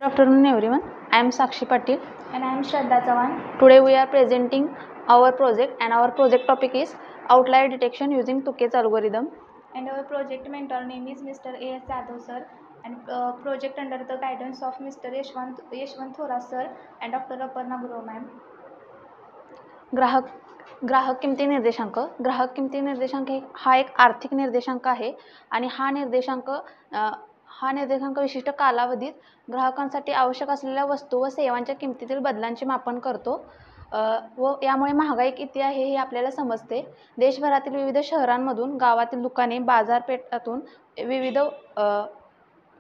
Good afternoon everyone. I am Sakshi Patil. And I am Shraddha Chavan. Today we are presenting our project and our project topic is outlier detection using Tukey's algorithm. And our project mentor name is Mr. A.S. Yadav sir, and project under the guidance of Mr. Yeshwant Thora sir and Dr. Aparna Guru ma'am. ग्राहक किमती निर्देशांक हा एक आर्थिक निर्देशांक आहे आणि हा निर्देशांक विशिष्ट कालावधीत ग्राहकांसाठी आवश्यक असलेल्या वस्तू व सेवांच्या किमतीतील बदलांचे मापन करतो व यामुळे महागाई किती आहे हे आपल्याला समजते. देशभरातील विविध शहरांमधून गावातील दुकाने बाजारपेठातून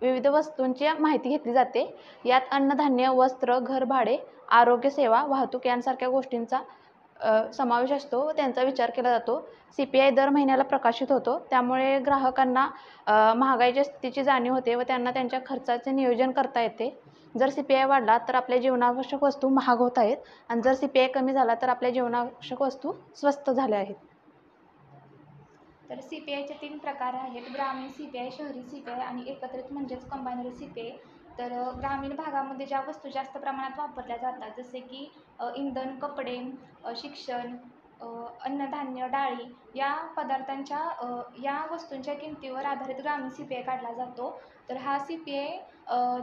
विविध वस्तूंची माहिती घेतली जाते. यात अन्नधान्य, वस्त्र, घरभाडे, आरोग्य सेवा, वाहतूक यांसारख्या गोष्टींचा समावेश असतो व त्यांचा विचार केला जातो. CPI दर महिन्याला प्रकाशित होतो, त्यामुळे ग्राहकांना महागाईच्या स्थितीची जाणीव होते व त्यांना त्यांच्या खर्चाचे नियोजन करता येते. जर CPI वाढला तर आपल्या जीवनावश्यक वस्तू महाग होत आहेत आणि जर CPI कमी झाला तर आपल्या जीवनावश्यक वस्तू स्वस्त झाल्या आहेत. तर CPIचे 3 प्रकार आहेत: ग्रामीण CPI, शहरी CPI आणि एकत्रित म्हणजेच कंबाईनड CPI. तर ग्रामीण भागामध्ये ज्या वस्तू जास्त प्रमाणात वापरल्या जातात, जसे की इंधन, कपडे, शिक्षण, अन्नधान्य, डाळी या पदार्थांच्या या वस्तूंच्या किमतीवर आधारित ग्रामीण CPI काढला जातो. तर हा CPI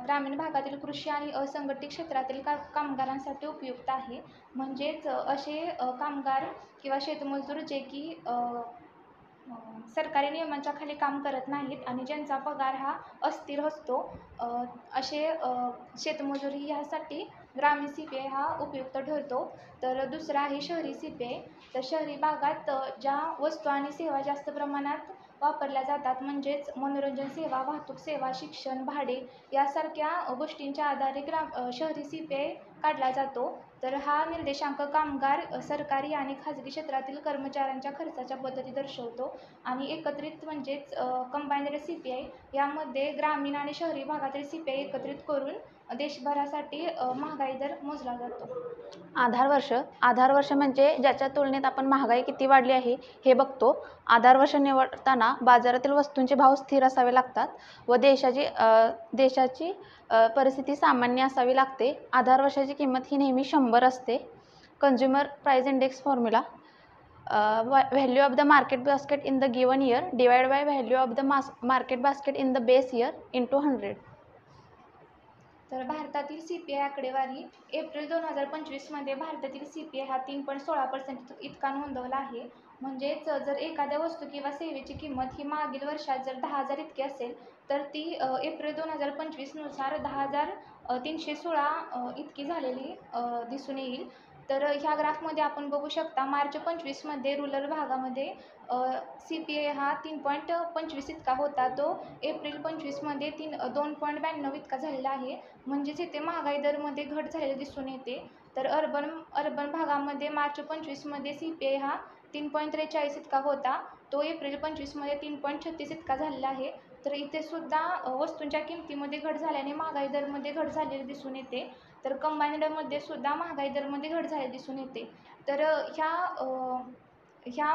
ग्रामीण भागातील कृषी आणि असंघटित क्षेत्रातील कामगारांसाठी उपयुक्त आहे. म्हणजेच असे कामगार किंवा शेतमजूर जे की सरकारी नियमांच्या खाली काम करत नाहीत आणि ज्यांचा पगार हा अस्थिर असतो, असे शेतमजुरी ह्यासाठी ग्रामीण CPI हा उपयुक्त ठरतो. तर दुसरा आहे शहरी CPI. तर शहरी भागात ज्या वस्तू आणि सेवा जास्त प्रमाणात वापरल्या जातात, म्हणजेच मनोरंजन सेवा, वाहतूक सेवा, शिक्षण, भाडे यासारख्या गोष्टींच्या आधारे शहरी CPI काढला जातो. तर हा निर्देशांक कामगार, सरकारी आणि खाजगी क्षेत्रातील कर्मचाऱ्यांच्या खर्चाच्या पद्धती दर्शवतो. आणि एकत्रित म्हणजेच कंबाईनड CPI यामध्ये ग्रामीण आणि शहरी भागातील CPI एकत्रित करून देशभरासाठी महागाई दर मोजला जातो. आधार वर्ष म्हणजे ज्याच्या तुलनेत आपण महागाई किती वाढली आहे हे बघतो. आधार वर्ष निवडताना बाजारातील वस्तूंचे भाव स्थिर असावे लागतात व देशाची परिस्थिती सामान्य असावी लागते. आधार वर्षाची किंमत ही नेहमी 100 असते. Consumer price index formula: value of the market basket in the given here divide by value of the market basket in the base year into 100. तर भारतातील CPI आकडेवारी एप्रिल 2025 मध्ये भारतातील CPI हा 3.16% इतका नोंदवला आहे. म्हणजेच जर एखाद्या वस्तू किंवा सेवेची किंमत ही मागील वर्षात जर 10,000 इतकी असेल तर ती एप्रिल 2025 नुसार 10,316 इतकी झालेली दिसून येईल. तर ह्या ग्राफमध्ये आपण बघू शकता, मार्च 25 मध्ये रुरल भागामध्ये CPI हा 3.25 इतका होता, तो एप्रिल 25 मध्ये 2.92 इतका झालेला आहे. म्हणजेच इथे महागाई दरमध्ये घट झालेली दिसून येते. तर अर्बन भागामध्ये मार्च 25 मध्ये CPI हा 3.43 इतका होता, तो एप्रिल 25 मध्ये 3.36 इतका झालेला आहे. तर इथे सुद्धा वस्तूंच्या किमतीमध्ये घट झाल्याने महागाई दरमध्ये घट झालेली दिसून येते. तर कंबाईनडमध्ये सुद्धा महागाई दरमध्ये घट झालेली दिसून येते. तर ह्या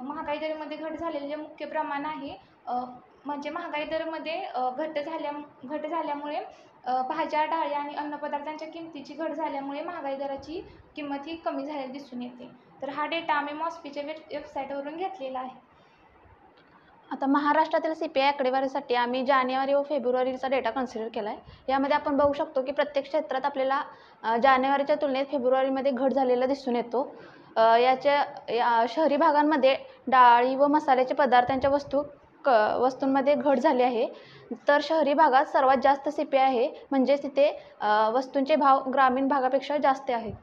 महागाई दरमध्ये घट झालेले मुख्य प्रमाण आहे, म्हणजे महागाई दरमध्ये घट झाल्यामुळे भाज्या, डाळी आणि अन्नपदार्थांच्या किमतीची घट झाल्यामुळे महागाई दराची किंमत ही कमी झालेली दिसून येते. तर हा डेटा आम्ही मॉस्पीच्या वेबसाईटवरून घेतलेला आहे. आता महाराष्ट्रातील CPI आकडेवारीसाठी आम्ही जानेवारी व फेब्रुवारीचा डेटा कन्सिडर केला आहे. यामध्ये आपण बघू शकतो की प्रत्येक क्षेत्रात आपल्याला जानेवारीच्या तुलनेत फेब्रुवारीमध्ये घट झालेला दिसून येतो. शहरी भागांमध्ये डाळी व मसाल्याचे पदार्थांच्या वस्तूंमध्ये घट झाली आहे. तर शहरी भागात सर्वात जास्त CPI आहे, म्हणजेच तिथे वस्तूंचे भाव ग्रामीण भागापेक्षा जास्त आहेत.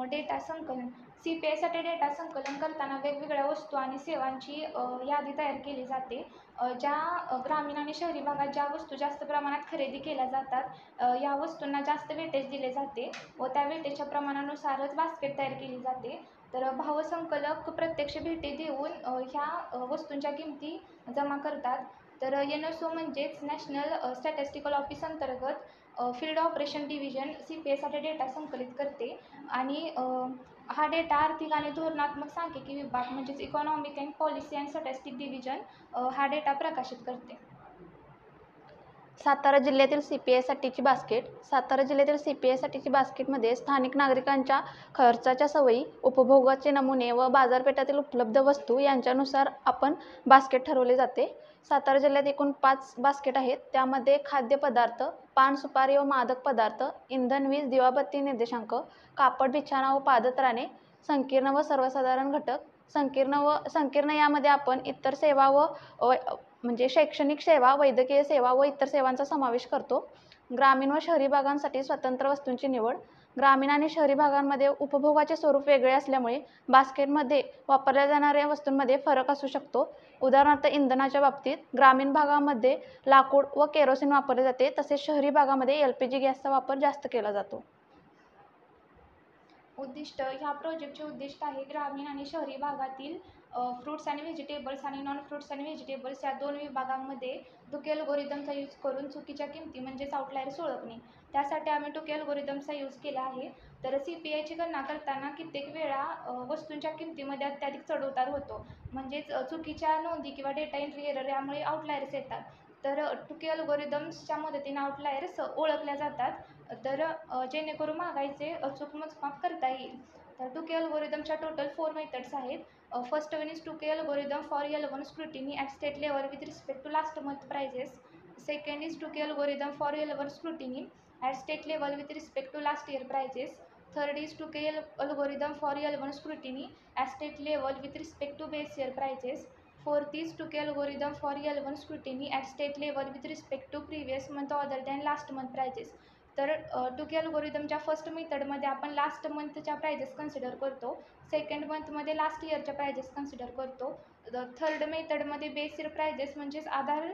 डेटा संकलन: CPI साठी डेटा संकलन करताना वेगवेगळ्या वस्तू आणि सेवांची यादी तयार केली जाते. ज्या ग्रामीण आणि शहरी भागात ज्या वस्तू जास्त प्रमाणात खरेदी केल्या जातात, या वस्तूंना जास्त वेटेज दिले जाते व त्या वेटेजच्या प्रमाणानुसारच बास्केट तयार केली जाते. तर भावसंकलक प्रत्यक्ष भेटी देऊन ह्या वस्तूंच्या किमती जमा करतात. तर NSO म्हणजेच नॅशनल स्टॅटिस्टिकल ऑफिस अंतर्गत फील्ड ऑपरेशन डिव्हिजन CPI साठी डेटा संकलित करते आणि हा डेटा आर्थिक आणि धोरणात्मक सांख्यिकी विभाग म्हणजेच economic and policy and statistic division हा डेटा प्रकाशित करते. सातारा जिल्ह्यातील CPI-साठीची बास्केट. सातारा जिल्ह्यातील CPI-साठीची बास्केटमध्ये स्थानिक नागरिकांच्या खर्चाच्या सवयी, उपभोगाचे नमुने व बाजारपेठातील उपलब्ध वस्तू यांच्यानुसार आपण बास्केट ठरवले जाते. सातारा जिल्ह्यात एकूण 5 बास्केट आहेत. त्यामध्ये खाद्यपदार्थ, पान सुपारी व मादक पदार्थ, इंधन वीज दिवाबत्ती निर्देशांक, कापड बिछाना व पादत्राणे, संकीर्ण व सर्वसाधारण घटक. संकीर्ण यामध्ये आपण इतर सेवा व म्हणजे शैक्षणिक सेवा, वैद्यकीय सेवा व इतर सेवांचा समावेश करतो. ग्रामीण व शहरी भागांसाठी स्वतंत्र वस्तूंची निवड. ग्रामीण आणि शहरी भागांमध्ये उपभोगाचे स्वरूप वेगळे असल्यामुळे बास्केटमध्ये वापरल्या जाणाऱ्या वस्तूंमध्ये फरक असू शकतो. उदाहरणार्थ इंधनाच्या बाबतीत ग्रामीण भागामध्ये लाकूड व केरोसिन वापरले जाते, तसेच शहरी भागामध्ये LPG गॅसचा वापर जास्त केला जातो. उद्दिष्ट. ह्या प्रोजेक्टचे उद्दिष्ट आहे ग्रामीण आणि शहरी भागातील फ्रूट्स आणि व्हेजिटेबल्स आणि नॉन फ्रूट्स आणि व्हेजिटेबल्स या 2 विभागांमध्ये टुकी अल्गोरिदमचा यूज करून चुकीच्या किमती म्हणजेच आउटलायर्स ओळखणे. त्यासाठी आम्ही टुकी अल्गोरिदमचा यूज केला आहे. तर CPIची गणना करताना कित्येक वेळा वस्तूंच्या किमतीमध्ये अत्याधिक चढउतार होतो. म्हणजेच चुकीच्या नोंदी किंवा डेटा एंट्री एरर यामुळे आउटलायर्स येतात. तर टुकी अल्गोरिदम्सच्या मदतीने आउटलायर्स ओळखल्या जातात. तर जेणेकरून महागाईचे अचूक मोजमाप करता येईल. तर टुकी अल्गोरिदमच्या टोटल 4 मेथड्स आहेत. First one is Tukey algorithm for L1 scrutiny at state level with respect to last month prices. Second is Tukey algorithm for L1 scrutiny at state level with respect to last year prices. Third is Tukey algorithm for L1 scrutiny at state level with respect to base year prices. Fourth is Tukey algorithm for L1 scrutiny at state level with respect to previous month other than last month prices. तर Tukey अल्गोरिदमच्या first मेथडमध्ये आपण last मंथच्या prices consider करतो. Second मंथमध्ये last इयरच्या prices consider करतो. Third मेथडमध्ये base year prices म्हणजेच आधार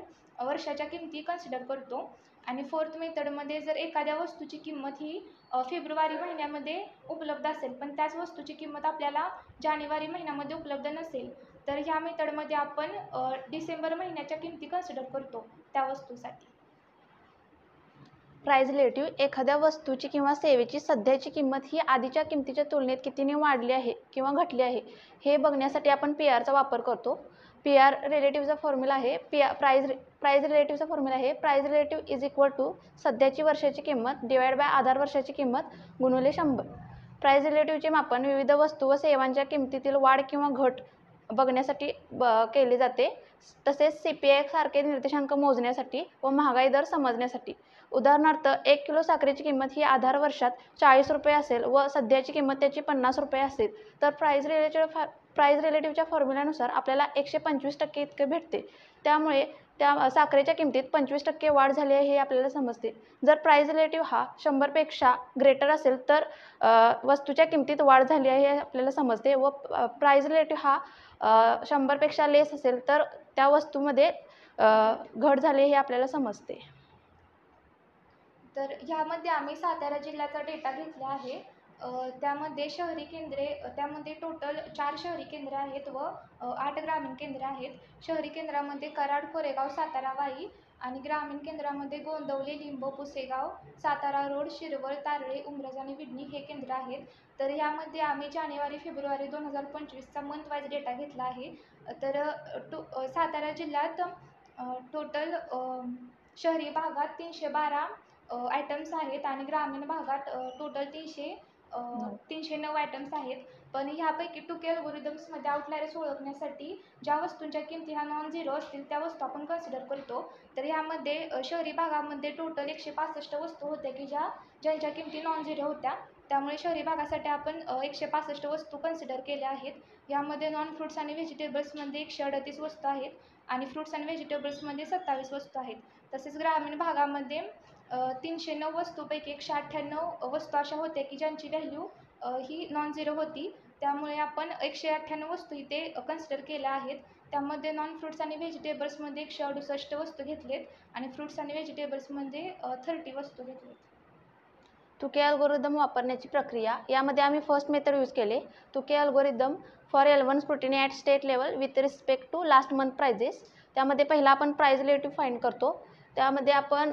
वर्षाच्या किमती कन्सिडर करतो. आणि फोर्थ मेथडमध्ये जर एखाद्या वस्तूची किंमत ही फेब्रुवारी महिन्यामध्ये उपलब्ध असेल पण त्याच वस्तूची किंमत आपल्याला जानेवारी महिन्यामध्ये उपलब्ध नसेल तर ह्या मेथडमध्ये आपण डिसेंबर महिन्याच्या किमती कन्सिडर करतो त्या वस्तूसाठी. Price relative. एखाद्या वस्तूची किंवा सेवेची सध्याची किंमत ही आधीच्या किमतीच्या तुलनेत कितीने वाढली आहे किंवा घटली आहे हे बघण्यासाठी आपण PRचा वापर करतो. PR रिलेटिव्हचा फॉर्म्युला आहे प्राइस रिलेटिव्हचा फॉर्म्युला आहे price relative is equal to सध्याची वर्षाची किंमत डिवाइड बाय आधार वर्षाची किंमत गुणिले 100. प्राइस रिलेटिव्हचे मापन विविध वस्तू व सेवांच्या किमतीतील वाढ किंवा घट बघण्यासाठी केले जाते. तसेच CPI सारखे निर्देशांक मोजण्यासाठी व महागाई दर समजण्यासाठी. उदाहरणार्थ 1 किलो साखरेची किंमत ही आधार वर्षात 40 रुपये असेल व सध्याची किंमत त्याची 50 रुपये असेल तर प्राइस रिलेटिव्हच्या फॉर्म्युल्यानुसार आपल्याला 125% इतके भेटते. त्यामुळे त्या साखरेच्या किमतीत 25% वाढ झाली आहे हे आपल्याला समजते. जर प्राइस रिलेटिव्ह हा 100पेक्षा ग्रेटर असेल तर वस्तूच्या किमतीत वाढ झाली आहे हे आपल्याला समजते व प्राइस रिलेटिव्ह हा 100पेक्षा लेस असेल तर त्या वस्तूमध्ये घट झाली हे आपल्याला समजते. तर ह्यामध्ये आम्ही सातारा जिल्ह्याचा डेटा घेतला आहे. त्यामध्ये शहरी केंद्रे त्यामध्ये टोटल 4 शहरी केंद्रे आहेत व 8 ग्रामीण केंद्रे आहेत. शहरी केंद्रामध्ये कराड, कोरेगाव, सातारा, वाई आणि ग्रामीण केंद्रामध्ये गोंदवले, लिंब, पुसेगाव, सातारा रोड, शिरवळ, तारळे, उमरज आणि विडणी हे केंद्र आहेत. तर ह्यामध्ये आम्ही जानेवारी फेब्रुवारी 2025चा मंथ वाईज डेटा घेतला आहे. तर सातारा जिल्ह्यात टोटल शहरी भागात 312 आयटम्स आहेत आणि ग्रामीण भागात टोटल 309 आयटम्स आहेत. पण ह्यापैकी टुकी अल्गोरिदम्समध्ये आउटलायर्स ओळखण्यासाठी ज्या वस्तूंच्या किमती ह्या नॉन झिरो असतील त्या वस्तू आपण कन्सिडर करतो. तर ह्यामध्ये शहरी भागामध्ये टोटल 165 वस्तू होत्या की ज्यांच्या किमती नॉन झिरो होत्या. त्यामुळे शहरी भागासाठी आपण 165 वस्तू कन्सिडर केल्या आहेत. यामध्ये नॉन फ्रूट्स आणि व्हेजिटेबल्समध्ये 138 वस्तू आहेत आणि फ्रूट्स आणि व्हेजिटेबल्समध्ये 27 वस्तू आहेत. तसेच ग्रामीण भागामध्ये 309 वस्तूपैकी 198 वस्तू अशा होत्या की ज्यांची व्हॅल्यू ही नॉन झिरो होती. त्यामुळे आपण 198 वस्तू इथे कन्सिडर केल्या आहेत. त्यामध्ये नॉन फ्रूट्स आणि व्हेजिटेबल्समध्ये 168 वस्तू घेतलेत आणि फ्रूट्स आणि व्हेजिटेबल्समध्ये 30 वस्तू घेतलेत. टुकी अल्गोरिदम वापरण्याची प्रक्रिया. यामध्ये आम्ही फर्स्ट मेथड यूज केले Tukey algorithm for L1 scrutiny at state level with respect to last month prices. त्यामध्ये पहिला आपण प्राइस रिलेटिव्ह फाइंड करतो. त्यामध्ये आपण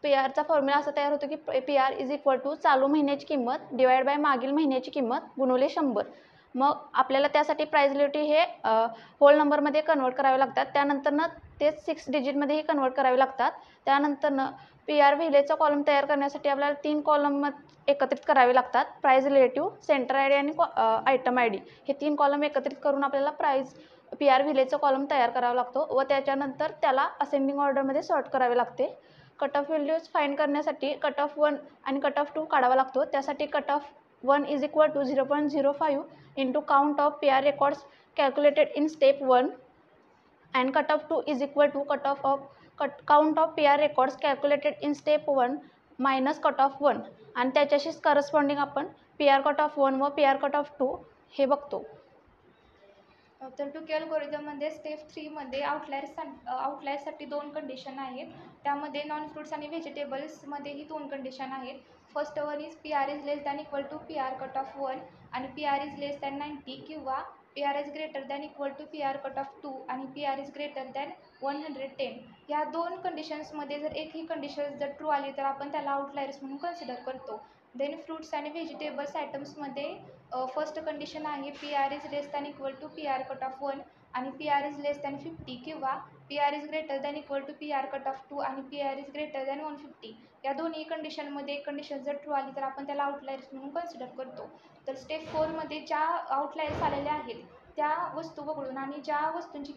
PRचा फॉर्म्युला असा तयार होतो की PR इज इक्वल टू चालू महिन्याची किंमत डिवाइड बाय मागील महिन्याची किंमत गुणिले 100. मग आपल्याला त्यासाठी प्राईज रिलेटिव्ह हे होल नंबरमध्ये कन्वर्ट करावे लागतात. त्यानंतरनं ते 6 डिजिटमध्येही कन्वर्ट करावे लागतात. त्यानंतरनं PR व्हिलेजचा कॉलम तयार करण्यासाठी आपल्याला 3 कॉलम एकत्रित करावे लागतात. Price relative, centre I D आणि आयटम आय डी हे 3 कॉलम एकत्रित करून आपल्याला PR व्हिलेजचा कॉलम तयार करावा लागतो व त्याच्यानंतर त्याला असेंडिंग ऑर्डरमध्ये सॉर्ट करावे लागते. कट ऑफ व्हॅल्यूज फाईंड करण्यासाठी कट ऑफ 1 आणि कट ऑफ 2 काढावा लागतो. त्यासाठी cut off 1 is equal to 0.05 into count of PR records calculated in step 1 and cut off 2 is equal to count of PR records calculated in step 1 minus cut off 1 आणि त्याच्याशीच corresponding आपण PR cut off 1 व PR cut off 2 हे बघतो. तर टुकी अल्गोरिदममध्ये step 3मध्ये आउटलायर्ससाठी 2 condition आहेत. त्यामध्ये नॉन फ्रूट्स आणि व्हेजिटेबल्समध्येही 2 कंडिशन आहेत. First one is PR is less than equal to PR cut off 1 आणि PR इज लेस दॅन 90 किंवा PR is greater than equal to PR cut off 2 आणि PR इज ग्रेटर दॅन 110. या 2 कंडिशन्समध्ये जर एकही condition जर true आली तर आपण त्याला आउटलायर्स म्हणून कन्सिडर करतो. देन फ्रूट्स आणि व्हेजिटेबल्स आयटम्समध्ये फर्स्ट कंडिशन आहे PR is less than equal to PR cut off 1 आणि PR इज लेस दॅन 50 किंवा PR is greater than equal to PR cut off 2 आणि PR इज ग्रेटर दॅन 150. या दोन्ही कंडिशनमध्ये एक कंडिशन जर ट्रू आली तर आपण त्याला आउटलायर्स म्हणून कन्सिडर करतो. तर स्टेप 4मध्ये ज्या आउटलायर्स आलेल्या आहेत त्या वस्तू वगळून आणि ज्या वस्तूंची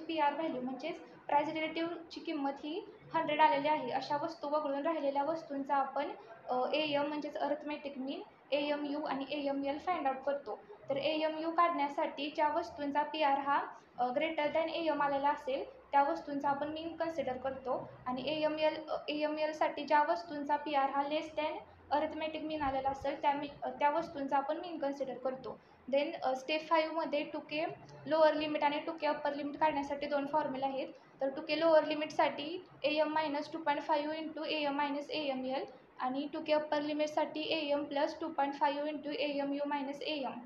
PR व्हॅल्यू म्हणजेच प्राईज रिलेटिव्हची किंमत ही 100 आलेली आहे अशा वस्तू वगळून राहिलेल्या वस्तूंचा आपण AM म्हणजेच अरिथमेटिक मीन, AMU आणि AML फाइंड आउट करतो. तर AMU काढण्यासाठी ज्या वस्तूंचा PR हा ग्रेटर दॅन AM आलेला असेल त्या वस्तूंचा आपण मीन कन्सिडर करतो आणि AMLसाठी ज्या वस्तूंचा PR हा लेस दॅन अरिथमेटिक मीन आलेला असेल त्या वस्तूंचा आपण मीन कन्सिडर करतो. देन स्टेप 5मध्ये टुके लोअर लिमिट आणि टुके अप्पर लिमिट काढण्यासाठी 2 फॉर्म्युला आहेत. तर टुके लोअर लिमिटसाठी AM - 2.5 इंटू AM - AML आणि टुके अप्पर लिमिटसाठी AM + 2.5 into AMU - AM.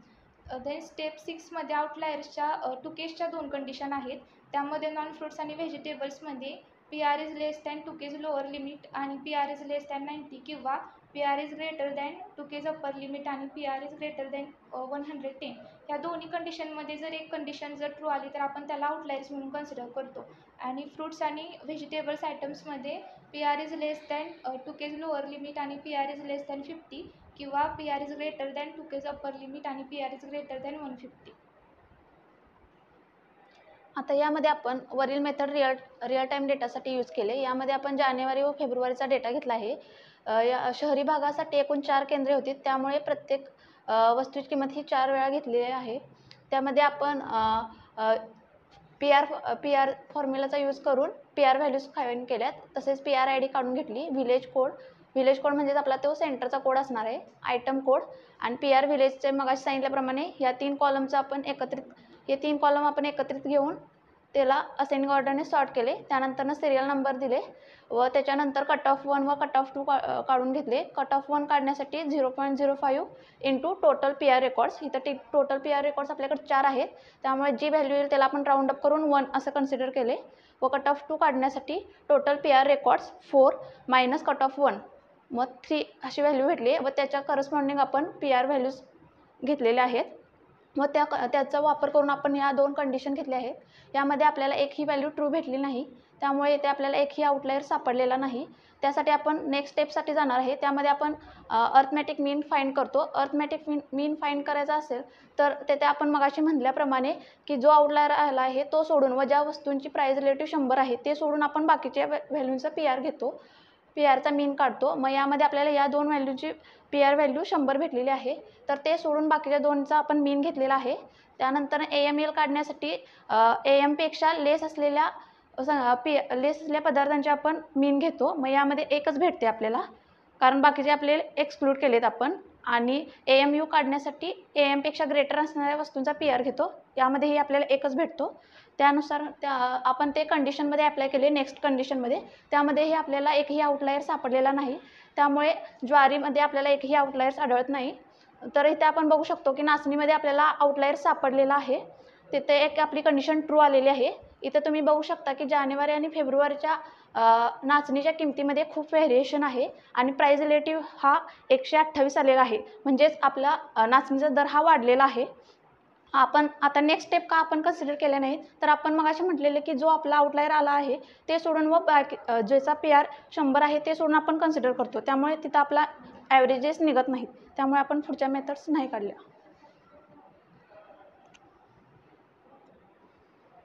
Then step 6मध्ये आउटलायर्सच्या टुकेजच्या 2 कंडिशन आहेत. त्यामध्ये नॉन फ्रूट्स आणि व्हेजिटेबल्समध्ये PR is less than Tukey's lower limit आणि PR इज लेस दॅन 90 किंवा PR is greater than Tukey's upper limit आणि PR इज ग्रेटर दॅन 110. या दोन्ही कंडिशनमध्ये जर एक कंडिशन जर ट्रू आली तर आपण त्याला आउटलायर्स म्हणून कन्सिडर करतो. आणि फ्रूट्स आणि व्हेजिटेबल्स आयटम्समध्ये PR is less than Tukey's lower limit आणि PR इज लेस दॅन 50 किंवा PR is greater than Tukey's upper limit आणि PR इज ग्रेटर दॅन 150. आता यामध्ये आपण वरील मेथड रिअल टाईम डेटासाठी यूज केले. यामध्ये आपण जानेवारी व फेब्रुवारीचा डेटा घेतला आहे. या शहरी भागासाठी एकूण 4 केंद्रे होती त्यामुळे प्रत्येक वस्तूची किंमत ही 4 वेळा घेतलेली आहे. त्यामध्ये आपण PR फॉर्म्युलाचा यूज करून PR व्हॅल्यूज फाइंड केल्यात. तसेच PR ID काढून घेतली. विलेज कोड म्हणजेच आपला तो सेंटरचा कोड असणार आहे. आयटम कोड आणि PR व्हिलेजचे मगाशी सांगितल्याप्रमाणे या 3 कॉलमचा आपण एकत्रित घेऊन त्याला असेंडिंग ऑर्डरने सॉर्ट केले. त्यानंतर सिरियल नंबर दिले व त्याच्यानंतर कट ऑफ 1 व कट ऑफ 2 काढून घेतले. कट ऑफ 1 काढण्यासाठी 0.05 इंटू टोटल PR रेकॉर्ड्स. इथं टोटल PR रेकॉर्ड्स आपल्याकडे 4 आहेत त्यामुळे जी व्हॅल्यू येईल त्याला आपण राऊंड अप करून 1 असं कन्सिडर केले. व कट ऑफ 2 काढण्यासाठी total PR records 4 minus cut off 1 मग 3 अशी व्हॅल्यू भेटली व त्याच्या करस्पॉन्डिंग आपण PR व्हॅल्यूज घेतलेल्या आहेत. व त्याचा वापर करून आपण या 2 कंडिशन घेतल्या आहेत. यामध्ये आपल्याला एकही व्हॅल्यू ट्रू भेटली नाही त्यामुळे इथे आपल्याला एकही आउटलायर सापडलेला नाही. त्यासाठी आपण नेक्स्ट स्टेपसाठी जाणार आहे. त्यामध्ये आपण अरिथमेटिक मीन फाइंड करतो. अरिथमेटिक मीन फाइंड करायचा असेल तर तिथे आपण मगाशी म्हटल्याप्रमाणे की जो आउटलायर आला आहे तो सोडून व ज्या वस्तूंची प्राईज रिलेटिव्ह 100 आहे ते सोडून आपण बाकीच्या व्हॅल्यूंचा PR घेतो. PRचा मीन काढतो. मग यामध्ये आपल्याला या 2 व्हॅल्यूची PR व्हॅल्यू 100 भेटलेली आहे तर ते सोडून बाकीच्या 2चा आपण मीन घेतलेला आहे. त्यानंतर AML काढण्यासाठी AM पेक्षा लेस असलेल्या पदार्थांचे आपण मीन घेतो. मग यामध्ये एकच भेटते आपल्याला कारण बाकीचे आपले एक्सक्लूड केलेत आपण. आणि AMU काढण्यासाठी AM पेक्षा ग्रेटर असणाऱ्या वस्तूंचा PR घेतो. यामध्येही आपल्याला एकच भेटतो. त्यानुसार आपण ते कंडिशनमध्ये अप्लाय केले. नेक्स्ट कंडिशनमध्ये त्यामध्येही आपल्याला एकही आउटलायर सापडलेला नाही त्यामुळे ज्वारीमध्ये आपल्याला एकही आउटलायर्स आढळत नाही. तर इथे आपण बघू शकतो की नाचणीमध्ये आपल्याला आउटलायर सापडलेला आहे. तिथे एक आपली कंडिशन ट्रू आलेली आहे. इथं तुम्ही बघू शकता की जानेवारी आणि फेब्रुवारीच्या नाचणीच्या किमतीमध्ये खूप व्हेरिएशन आहे आणि प्राईस रिलेटिव्ह हा 128 आलेला आहे. म्हणजेच आपला नाचणीचा दर हा वाढलेला आहे. आपण आता नेक्स्ट स्टेप का आपण कन्सिडर केले नाहीत, तर आपण मगाशी म्हटलेले की जो आपला आउटलायर आला आहे ते सोडून व ज्याचा PR 100 आहे ते सोडून आपण कन्सिडर करतो. त्यामुळे तिथं आपला ॲव्हरेजेस निघत नाहीत. त्यामुळे आपण पुढच्या मेथड्स नाही काढल्या.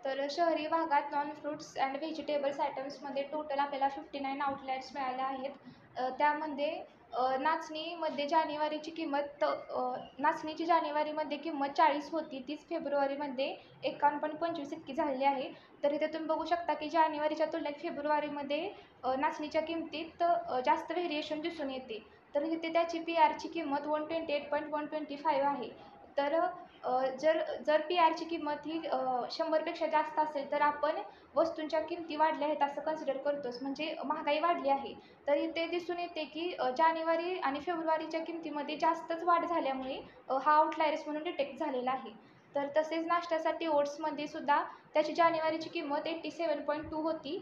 तर शहरी भागात नॉन फ्रुट्स अँड व्हेजिटेबल्स आयटम्समध्ये टोटल आपल्याला 59 आउटलेट्स मिळाले आहेत. त्यामध्ये नाचणीमध्ये जानेवारीची किंमत नाचणीची जानेवारीमध्ये किंमत 40 होती, तीच फेब्रुवारीमध्ये 51.25 इतकी झालेली आहे. तर इथे तुम्ही बघू शकता की जानेवारीच्या तुलनेत फेब्रुवारीमध्ये नाचणीच्या किमतीत जास्त व्हेरिएशन दिसून येते. तर इथे त्याची PR ची किंमत 128.125 आहे. तर जर जर PR ची किंमत ही 100पेक्षा जास्त असेल तर आपण वस्तूंच्या किमती वाढल्या आहेत असं कन्सिडर करतोच, म्हणजे महागाई वाढली आहे. तर इथे दिसून येते की जानेवारी आणि फेब्रुवारीच्या किमतीमध्ये जास्तच वाढ झाल्यामुळे हा आउटलायर्स म्हणून डिटेक्ट झालेला आहे. तर तसेच नाश्त्यासाठी ओट्समध्ये सुद्धा त्याची जानेवारीची किंमत 87.2 होती,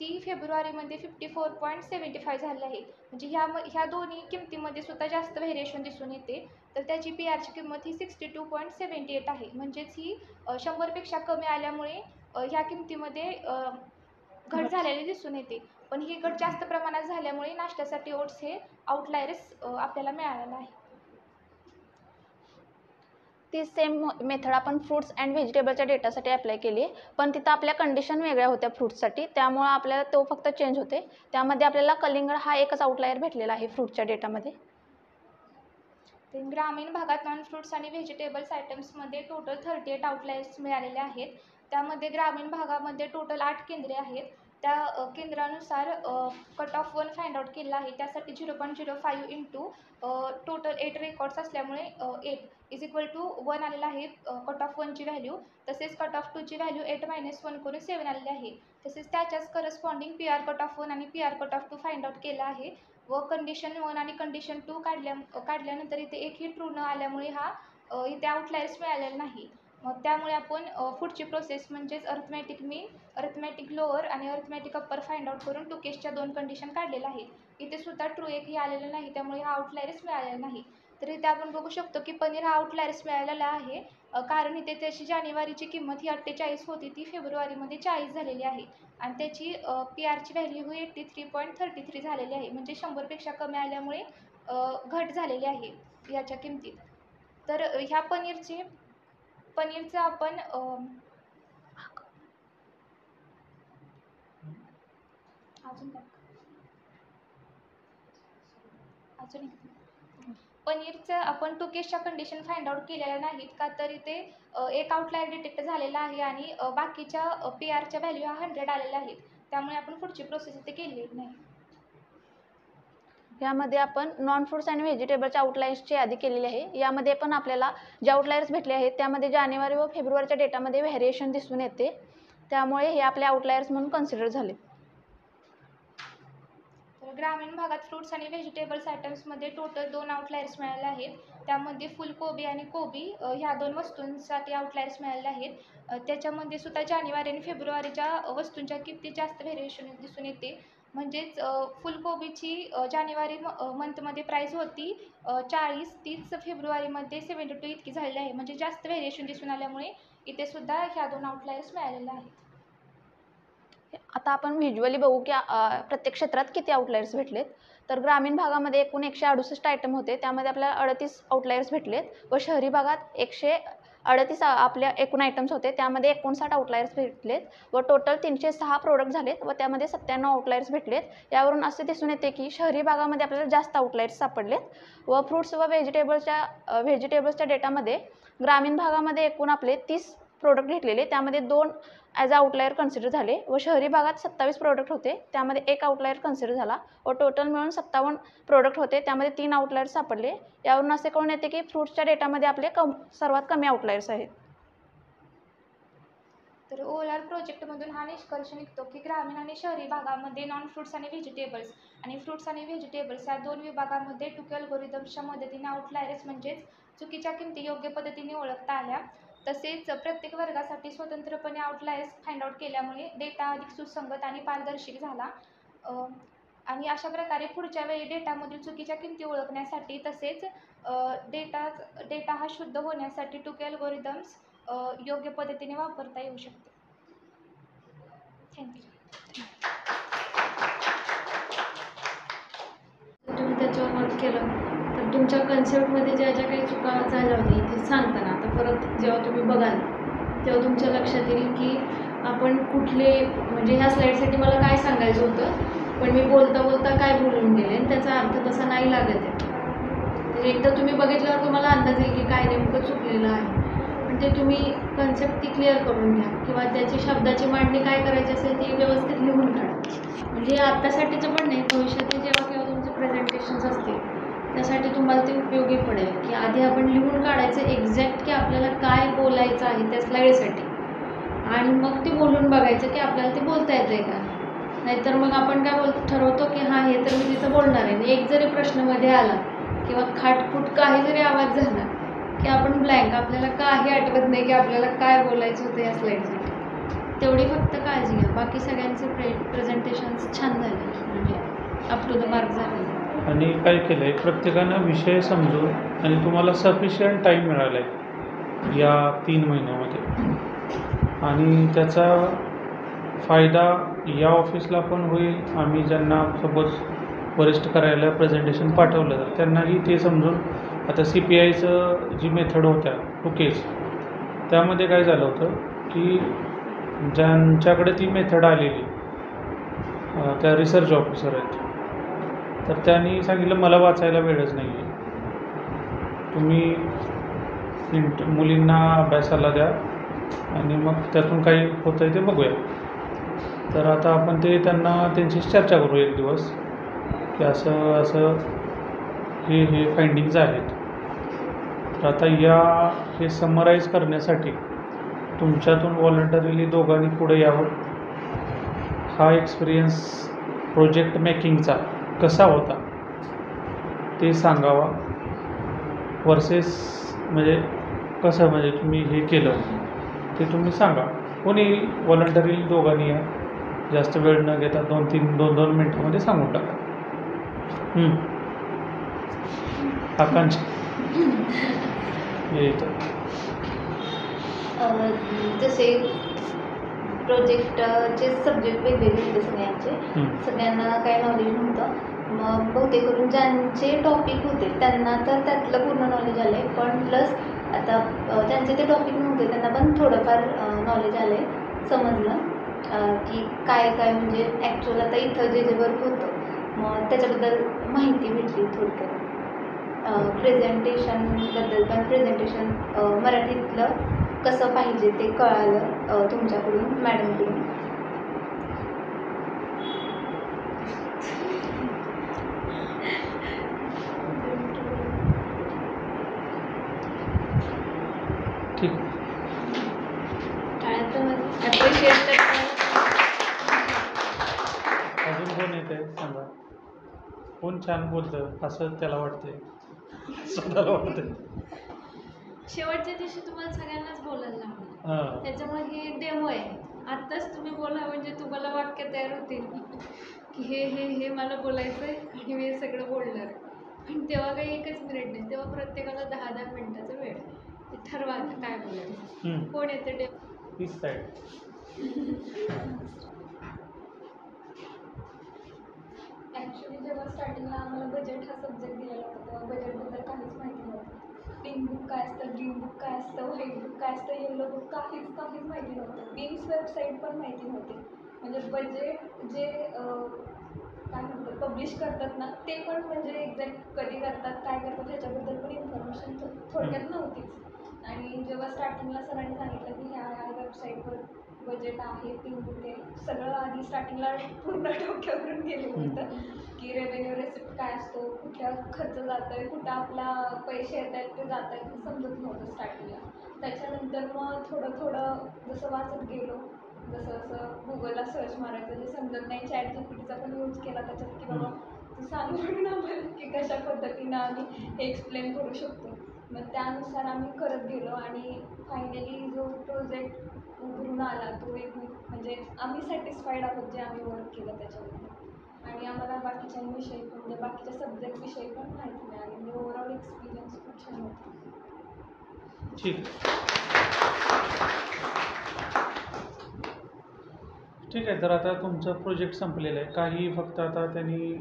ती फेब्रुवारीमध्ये 54.75 झाली आहे. म्हणजे ह्या दोन्ही किमतीमध्ये सुद्धा जास्त व्हेरिएशन दिसून येते. तर त्याची PR ची किंमत ही 62.78 आहे. म्हणजेच ही 100पेक्षा कमी आल्यामुळे ह्या किमतीमध्ये घट झालेली दिसून येते. पण ही घट जास्त प्रमाणात झाल्यामुळे नाश्त्यासाठी ओट्स हे आउटलायर्स आपल्याला मिळालेलं आहे. ती सेम मेथड आपण फ्रूट्स अँड व्हेजिटेबलच्या डेटासाठी अप्लाय केली आहे, पण तिथं आपल्या कंडिशन वेगळ्या होत्या फ्रूट्ससाठी, त्यामुळं आपल्याला तो फक्त चेंज होते. त्यामध्ये आपल्याला कलिंगड हा एकच आउटलायर भेटलेला आहे फ्रूटच्या डेटामध्ये. ग्रामीण भागात नॉन फ्रुट्स आणि व्हेजिटेबल्स आयटम्समध्ये टोटल 38 आउटलायर्स मिळालेले आहेत. त्यामध्ये ग्रामीण भागामध्ये टोटल 8 केंद्रे आहेत. त्या केंद्रानुसार कट ऑफ 1 फाइंड आउट केला आहे. त्यासाठी 0.05 इंटू टोटल 8 रेकॉर्ड्स असल्यामुळे 8 इज इक्वल टू 1 आलेला आहे कट ऑफ 1ची व्हॅल्यू. तसेच कट ऑफ 2ची व्हॅल्यू 8 - 1 करून 7 आलेली आहे. तसेच त्याच्याच करस्पॉन्डिंग PR कट ऑफ 1 आणि PR cut off 2 find out केला आहे व कंडिशन 1 आणि कंडिशन 2 काढल्यानंतर इथे एकही ट्रू न आल्यामुळे हा इथे आउटलायर्स मिळालेला नाही. मग त्यामुळे आपण पुढची प्रोसेस म्हणजेच अर्थमॅटिक मीन, अर्थमॅटिक लोअर आणि अर्थमॅटिक अप्पर फाइंड आउट करून 2 केसच्या 2 कंडिशन काढलेल्या आहेत. इथे सुद्धा ट्रू एकही आलेलं नाही, त्यामुळे हा आउटलायर्स मिळालेला नाही. तर इथे आपण बघू शकतो की पनीर हा आउटलायर्स मिळालेला आहे, कारण इथे त्याची जानेवारीची किंमत ही 48 होती, ती फेब्रुवारीमध्ये 40 झालेली आहे आणि त्याची PR ची व्हॅल्यू ही 83.33 झालेली आहे. म्हणजे 100पेक्षा कमी आल्यामुळे घट झालेली आहे याच्या किमतीत. तर ह्या पनीरचं आपण अजून काय अजून पनीरचं आपण 2 केसच्या कंडिशन फाइंड आउट केलेल्या नाहीत का, तर इथे एक आउटलायर डिटेक्ट झालेला आहे आणि बाकीच्या PR च्या व्हॅल्यू ह्या 100 आलेल्या आहेत. त्यामुळे आपण पुढची प्रोसेस इथे केलेली नाही. यामध्ये आपण नॉन फ्रूट्स आणि व्हेजिटेबलच्या आउटलायर्सची यादी केलेली आहे. यामध्ये पण आपल्याला जे आउटलायर्स भेटले आहेत त्यामध्ये जानेवारी व फेब्रुवारीच्या डेटामध्ये व्हेरिएशन दिसून येते, त्यामुळे हे आपले आउटलायर्स म्हणून कन्सिडर झाले. तर ग्रामीण भागात फ्रूट्स आणि व्हेजिटेबल्स आयटम्समध्ये टोटल 2 आउटलायर्स मिळाले आहेत. त्यामध्ये फुलकोबी आणि कोबी ह्या 2 वस्तूंसाठी आउटलायर्स मिळालेले आहेत. त्याच्यामध्ये सुद्धा जानेवारी आणि फेब्रुवारीच्या वस्तूंच्या किमतीत जास्त व्हेरिएशन दिसून येते. म्हणजेच फुलकोबीची जानेवारी मंथमध्ये प्राईस होती 40, तीच फेब्रुवारीमध्ये 72 इतकी झालेली आहे. म्हणजे जास्त व्हेरिएशन दिसून आल्यामुळे इथे सुद्धा ह्या 2 आउटलायर्स मिळालेल्या आहेत. आता आपण व्हिज्युअली बघू की प्रत्येक क्षेत्रात किती आउटलायर्स भेटलेत. तर ग्रामीण भागामध्ये एकूण 168 आयटम होते, त्यामध्ये आपल्याला 38 आउटलायर्स भेटलेत व शहरी भागात 138 आपल्या एकूण आयटम्स होते, त्यामध्ये 59 आउटलायर्स भेटलेत व टोटल 306 प्रोडक्ट झालेत व त्यामध्ये 97 आउटलायर्स भेटलेत. यावरून असे दिसून येते की शहरी भागामध्ये आपल्याला जास्त आउटलायर्स सापडलेत व फ्रूट्स व व्हेजिटेबल्सच्या डेटामध्ये ग्रामीण भागामध्ये एकूण आपले 30 प्रोडक्ट घेतलेले, त्यामध्ये 2 ॲज अ आउटलायर कन्सिडर झाले व शहरी भागात 27 प्रोडक्ट होते, त्यामध्ये 1 आउटलायर कन्सिडर झाला व टोटल मिळून 57 प्रोडक्ट होते, त्यामध्ये 3 आउटलायर सापडले. यावरून असे कळून येते की फ्रूट्सच्या डेटामध्ये आपले सर्वात कमी आउटलायर्स आहेत. तर ओव्हरऑल प्रोजेक्टमधून हा निष्कर्ष निघतो की ग्रामीण आणि शहरी भागामध्ये नॉन फ्रुट्स आणि व्हेजिटेबल्स आणि फ्रुट्स आणि व्हेजिटेबल्स या 2 विभागामध्ये टुकी अल्गोरिदम्सच्या मदतीने आउटलायर्स म्हणजेच चुकीच्या किमती योग्य पद्धतीने ओळखता आल्या. तसेच प्रत्येक वर्गासाठी स्वतंत्रपणे आउटलायर्स फाइंड आउट केल्यामुळे डेटा अधिक सुसंगत आणि पारदर्शक झाला. अ, आणि अशा प्रकारे पुढच्या वेळी डेटामधील चुकीच्या किमती ओळखण्यासाठी तसेच डेटा हा शुद्ध होण्यासाठी टूक अल्गोरिदम्स योग्य पद्धतीने वापरता येऊ शकते. थँक्यू. तुम्ही त्याच्यावर वर्क केलं तर तुमच्या कन्सेप्टमध्ये ज्या ज्या काही चुका झाल्या होत्या इथे सांगताना आता परत जेव्हा तुम्ही बघाल तेव्हा तुमच्या लक्षात येईल की आपण कुठले म्हणजे ह्या स्लाईडसाठी मला काय सांगायचं होतं पण मी बोलता बोलता काय बोलून गेले आणि त्याचा अर्थ तसा नाही लागत आहे. तर एकदा तुम्ही बघितल्यावर तुम्हाला अंदाज येईल की काय नेमकं चुकलेलं आहे. पण ते तुम्ही कन्सेप्ट ती क्लिअर करून घ्या किंवा त्याची शब्दाची मांडणी काय करायची असेल ती व्यवस्थित लिहून काढा. म्हणजे आत्तासाठीचं पण नाही, भविष्यातील जेव्हा केव्हा तुमचे प्रेझेंटेशन्स असतील त्यासाठी तुम्हाला ते उपयोगी पडेल की आधी आपण लिहून काढायचं एक्झॅक्ट की आपल्याला काय बोलायचं आहे त्या स्लाईडसाठी आणि मग ते बोलून बघायचं की आपल्याला ते बोलता येतं आहे का. नाहीतर मग आपण काय ठरवतो की हां हे तर मी तिथं बोलणार आहे आणि एक जरी प्रश्नमध्ये आला किंवा खाटखूट काही जरी आवाज झाला की आपण ब्लँक, आपल्याला काही आठवत नाही की आपल्याला काय बोलायचं होतं या स्लाईडसाठी. तेवढी फक्त काळजी घ्या, बाकी सगळ्यांचे प्रेझेंटेशन्स छान झाले म्हणजे अप टू द मार्क झाले. आणि काय केलं आहे प्रत्येकानं विषय समजून आणि तुम्हाला सफिशियंट टाईम मिळाला आहे या 3 महिन्यामध्ये आणि त्याचा फायदा या ऑफिसला पण होईल. आम्ही ज्यांना सपोज वरिष्ठ कार्यालयाला प्रेझेंटेशन पाठवलं तर त्यांनाही ते समजून आता CPIचं जी मेथड होत्या टुकेज त्यामध्ये काय झालं होतं की ज्यांच्याकडे ती मेथड आलेली त्या रिसर्च ऑफिसर आहेत तर त्यांनी सांगितलं मला वाचायला वेळच नाही आहे, तुम्ही मुलींना अभ्यासाला द्या आणि मग त्यातून काही होतं आहे ते बघूया. तर आता आपण ते त्यांना त्यांच्याशी चर्चा करू एक दिवस की असं असं हे फाइंडिंग्ज आहेत. तर आता हे समराईज करण्यासाठी तुमच्यातून व्हॉलंटरीली दोघांनी पुढे यावं. हा एक्सपिरियन्स प्रोजेक्ट मेकिंगचा कसा होता ते सांगावा वर्सेस म्हणजे कसं म्हणजे तुम्ही हे केलं ते तुम्ही सांगा. कोणी व्हॉलंटरीली दोघांनी या, जास्त वेळ न घेता 2 मिनटामध्ये सांगून टाका. आकांक्षा येतं जसे प्रोजेक्टचे सब्जेक्ट वेगवेगळे होते सगळ्यांचे, सगळ्यांना काही नॉलेज नव्हतं. मग बहुतेक करून ज्यांचे टॉपिक होते त्यांना तर त्यातलं पूर्ण नॉलेज आलं आहे, पण प्लस आता ज्यांचे ते टॉपिक नव्हते त्यांना पण थोडंफार नॉलेज आलं आहे, समजलं की काय काय म्हणजे ॲक्च्युअल आता इथं जे वर्क होतं मग त्याच्याबद्दल माहिती भेटली थोडक्यात. प्रेझेंटेशनबद्दल पण प्रेझेंटेशन मराठीतलं कसं पाहिजे ते कळालं तुमच्याकडून मॅडमकडून. ठीक ॲप्रिशिएट अजून कोण येत आहे सांगा. कोण छान बोलतं असं त्याला वाटतंय स्वतःला वाटतंय. शेवटच्या दिवशी तुम्हाला सगळ्यांनाच बोलायला लागणार. हां त्याच्यामुळे हे डेमो आहे. आत्ताच तुम्ही बोला म्हणजे तुम्हाला वाक्य तयार होतील की हे हे हे मला बोलायचं आहे आणि मी हे सगळं बोलणार आहे. पण तेव्हा काही 1च मिनिट नाही, तेव्हा प्रत्येकाला 10-10 मिनिटाचा वेळ आहे. ते ठरवा आता काय बोलायचं. कोण येते डेमो तीच साईड. ॲक्च्युली जेव्हा स्टार्टिंगला आम्हाला बजेट हा सब्जेक्ट दिलेला होता तेव्हा बजेटबद्दल काहीच माहिती नव्हतं. पिंक बुक काय असतं, ग्रीन बुक काय असतं, व्हाईट बुक काय असतं, येलो बुक काहीच माहिती नव्हतं. बीम्स वेबसाईट पण माहिती नव्हती. म्हणजे बजेट जे काय म्हणतात पब्लिश करतात ना ते पण म्हणजे एक्झॅक्ट कधी करतात काय करतात ह्याच्याबद्दल पण इन्फॉर्मेशन थोडक्यात नव्हतीच. आणि जेव्हा स्टार्टिंगला सरांनी सांगितलं की ह्या वेबसाईटवर बजेट आहे, पिंक बुक आहे, सगळं आधी स्टार्टिंगला पूर्ण डोक्यावरून गेलेलं होतं की रेव्हेन्यू रेसिप्ट काय असतो, कुठल्या खर्च जातो आहे, कुठं आपला पैसे येत आहेत ते जात आहेत हे समजत नव्हतं स्टार्टिंगला. त्याच्यानंतर मग थोडं जसं वाचत गेलो, जसं गुगलला सर्च मारायचं जे समजत नाही ChatGPTचा पण यूज केला त्याच्यात की बाबा तू सांग म्हणून आम्हाला की कशा पद्धतीनं आम्ही हे एक्सप्लेन करू शकतो. मग त्यानुसार आम्ही करत गेलो आणि फायनली जो प्रोजेक्ट उभरून आला तो एक म्हणजे आम्ही सॅटिस्फाईड आहोत जे आम्ही वर्क केलं त्याच्यामध्ये. आणि आम्हाला बाकीच्या विषयी पण म्हणजे बाकीच्या सब्जेक्टविषयी पण माहिती मिळाली. म्हणजे ओव्हरऑल एक्सपिरियन्स खूप छान होता. ठीक ठीक आहे. तर आता तुमचं प्रोजेक्ट संपलेलं आहे. काही फक्त आता त्यांनी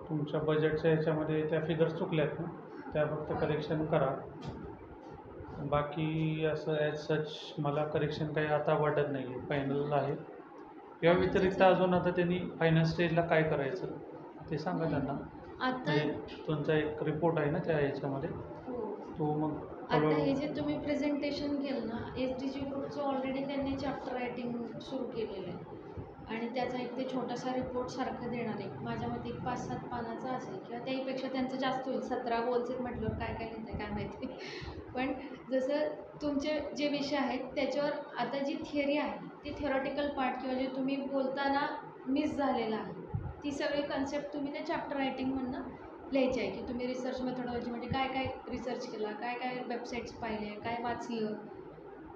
तुमच्या बजेटच्या ह्याच्यामध्ये त्या फिगर्स चुकल्यात ना, त्या फक्त करेक्शन करा. बाकी असं ॲज सच मला करेक्शन काही आता वाटत नाही आहे, फायनल आहे. या व्यतिरिक्त अजून आता त्यांनी फायनल स्टेजला काय करायचं ते सांगा त्यांना. आता म्हणजे तुमचा एक रिपोर्ट आहे ना त्या ह्याच्यामध्ये, हो, तो मग आता हे हळूहळू. जे तुम्ही प्रेझेंटेशन केलं ना, SDG ग्रुपचं ऑलरेडी त्यांनी चॅप्टर रायटिंग सुरू केलेलं आहे आणि त्याचा एक ते छोटासा रिपोर्ट सारखं देणार आहे. माझ्या मते एक 5-7 पानाचा असेल किंवा त्याहीपेक्षा त्यांचं जास्त होईल. 17 गोल्स आहेत म्हटल्यावर काय काय लिहितं आहे काय माहिती. पण जसं तुमचे जे विषय आहेत त्याच्यावर आता जी थिअरी आहे ती थेरॉटिकल पार्ट किंवा जे तुम्ही बोलताना मिस झालेलं आहे ती सगळी कन्सेप्ट तुम्ही त्या चॅप्टर रायटिंगमधनं लिहायची आहे. की तुम्ही रिसर्च मेथडॉलॉजी म्हणजे काय काय रिसर्च केला, काय काय वेबसाईट्स पाहिले, काय वाचलं,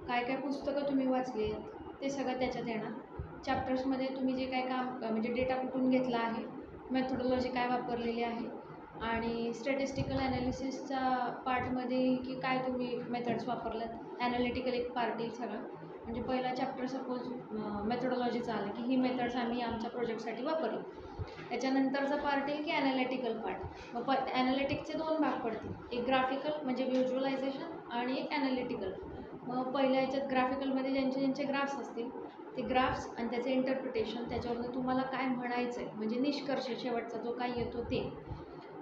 काय काय पुस्तकं तुम्ही वाचली आहेत ते सगळं त्याच्यात येणार. चॅप्टर्समध्ये तुम्ही जे काय काम म्हणजे डेटा कुठून घेतला आहे, मेथडॉलॉजी काय वापरलेली आहे आणि स्टॅटिस्टिकल ॲनालिसिसच्या पार्टमध्ये की काय तुम्ही मेथड्स वापरल्यात, ॲनालिटिकल एक पार्ट येईल सगळा. म्हणजे पहिला चॅप्टर सपोज मेथडॉलॉजीचा आला की ही मेथड्स आम्ही आमच्या प्रोजेक्टसाठी वापरली. त्याच्यानंतरचा पार्ट येईल की ॲनालिटिकल पार्ट. मग ॲनालिटिक्सचे 2 भाग पडतील, एक ग्राफिकल म्हणजे व्हिज्युअलायझेशन आणि एक ॲनालिटिकल. मग पहिल्या ह्याच्यात ग्राफिकलमध्ये ज्यांचे ग्राफ्स असतील ते ग्राफ्स आणि त्याचे इंटरप्रिटेशन, त्याच्यावरून तुम्हाला काय म्हणायचं आहे म्हणजे निष्कर्ष शेवटचा जो काय येतो ते.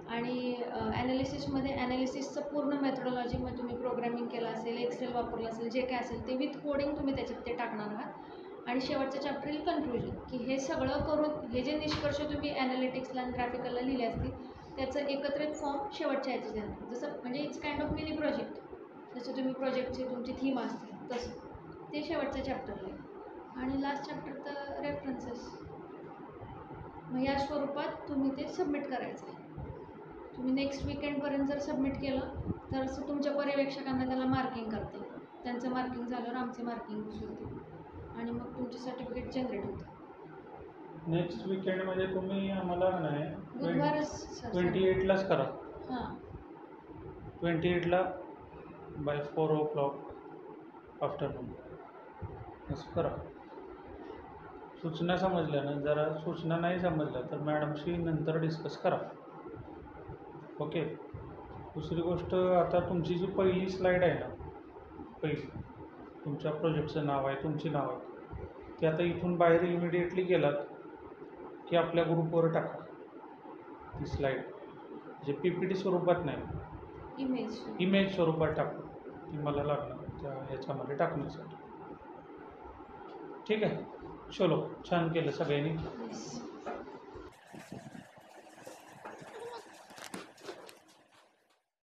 आणि ॲनालिसिसमध्ये ॲनालिसिसचं पूर्ण मेथडॉलॉजी मग तुम्ही प्रोग्रॅमिंग केलं असेल, एक्सेल वापरलं असेल, जे काय असेल ते विथ कोडिंग तुम्ही त्याच्यात ते टाकणार आहात. आणि शेवटचं चॅप्टर येईल कन्क्लुजन की हे सगळं करून हे जे निष्कर्ष तुम्ही ॲनालिटिक्सला आणि ग्राफिकलला लिहिले असतील त्याचं एकत्रित फॉर्म शेवटच्या ह्याचे देणार. जसं म्हणजे it's kind of mini project. जसं तुम्ही प्रोजेक्टची तुमची थीम असते तसं ते शेवटच्या चॅप्टरला येईल. आणि लास्ट चॅप्टर तर रेफरन्सेस. मग या स्वरूपात तुम्ही ते सबमिट करायचं आहे. तुम्ही नेक्स्ट वीकेंडपर्यंत जर सबमिट केलं तर असं तुमच्या पर्यवेक्षकांना त्याला मार्किंग करते. त्यांचं मार्किंग झाल्यावर आमचे मार्किंग होते आणि मग तुमचे सर्टिफिकेट जनरेट होते. नेक्स्ट वीकेंडमध्ये तुम्ही आम्हाला नाही बुधवारच 28लाच करा. हां 28ला बाय 4 o'clock आफ्टरनून असं करा. सूचना समजल्या ना, जरा सूचना नाही समजल्या तर मॅडमशी नंतर डिस्कस करा. ओके. दुसरी गोष्ट, आता तुमची जी पहिली स्लाईड आहे ना, पहिली तुमच्या प्रोजेक्टचं नाव आहे, तुमची नाव आहे, ती आता इथून बाहेर इमिडिएटली गेलात की आपल्या ग्रुपवर टाका ती स्लाईड. जे PPT स्वरूपात नाही, इमेज स्वरूपात टाका. ती मला लागणार त्या ह्याच्यामध्ये टाकण्यासाठी. ठीक आहे. चलो, छान केलं सगळ्यांनी.